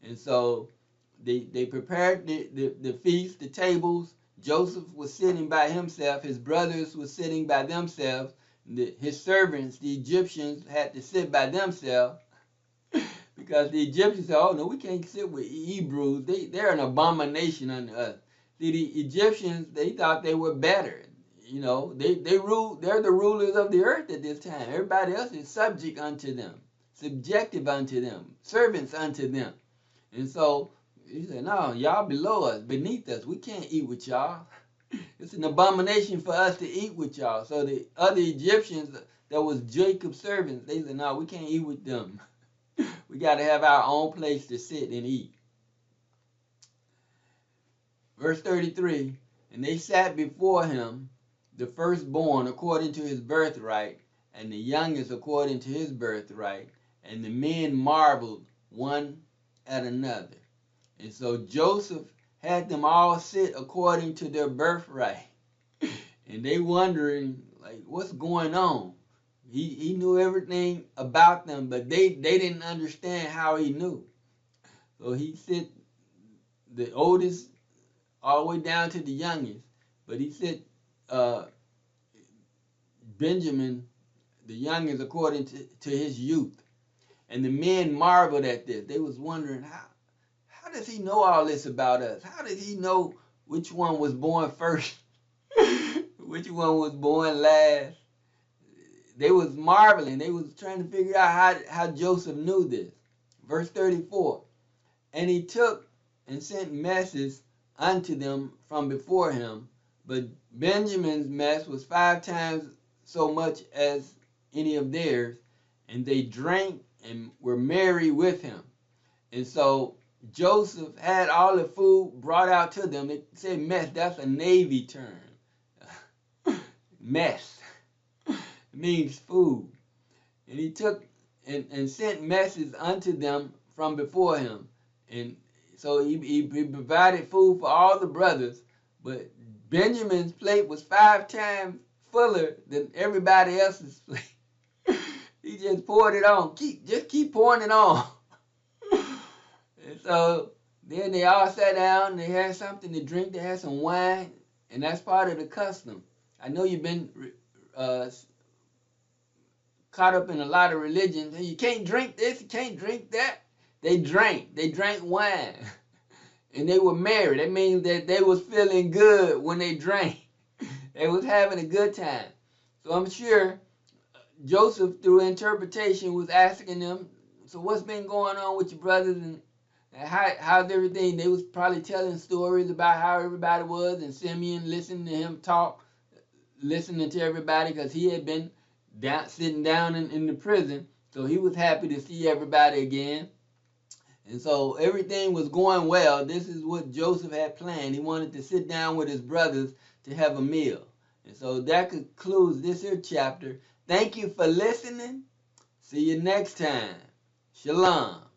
And so they prepared the feast, the tables. Joseph was sitting by himself. His brothers were sitting by themselves. His servants, the Egyptians, had to sit by themselves because the Egyptians said, "Oh no, we can't sit with Hebrews. They're an abomination unto us." See, the Egyptians, they thought they were better. You know, they rule. They're the rulers of the earth at this time. Everybody else is subject unto them, subjective unto them, servants unto them. And so he said, "No, y'all below us, beneath us. We can't eat with y'all. It's an abomination for us to eat with y'all." So the other Egyptians that was Jacob's servants, they said, "No, we can't eat with them. We got to have our own place to sit and eat." Verse 33, and they sat before him, the firstborn according to his birthright, and the youngest according to his birthright, and the men marveled one at another. And so Joseph had them all sit according to their birthright. And they wondering, like, what's going on? He knew everything about them, but they didn't understand how he knew. So he said the oldest all the way down to the youngest. But he said Benjamin, the youngest, according to his youth. And the men marveled at this. They was wondering, how does he know all this about us? How did he know which one was born first? Which one was born last? They was marveling. They was trying to figure out how Joseph knew this. Verse 34, and he took and sent messes unto them from before him, but Benjamin's mess was 5 times so much as any of theirs, and they drank and were merry with him. And so Joseph had all the food brought out to them. They say mess, that's a Navy term. Mess. It means food. And he took and sent messes unto them from before him. And so he provided food for all the brothers, but Benjamin's plate was 5 times fuller than everybody else's plate. He just poured it on. Just keep pouring it on. And so then they all sat down, they had something to drink, they had some wine, and that's part of the custom. I know you've been caught up in a lot of religions. You can't drink this, you can't drink that. They drank wine. And they were merry. That means that they was feeling good when they drank. They was having a good time. So I'm sure Joseph, through interpretation, was asking them, so what's been going on with your brothers and how's everything? They was probably telling stories about how everybody was, and Simeon listening to him talk, listening to everybody, because he had been sitting down in the prison. So he was happy to see everybody again. And so everything was going well. This is what Joseph had planned. He wanted to sit down with his brothers to have a meal. And so that concludes this here chapter. Thank you for listening. See you next time. Shalom.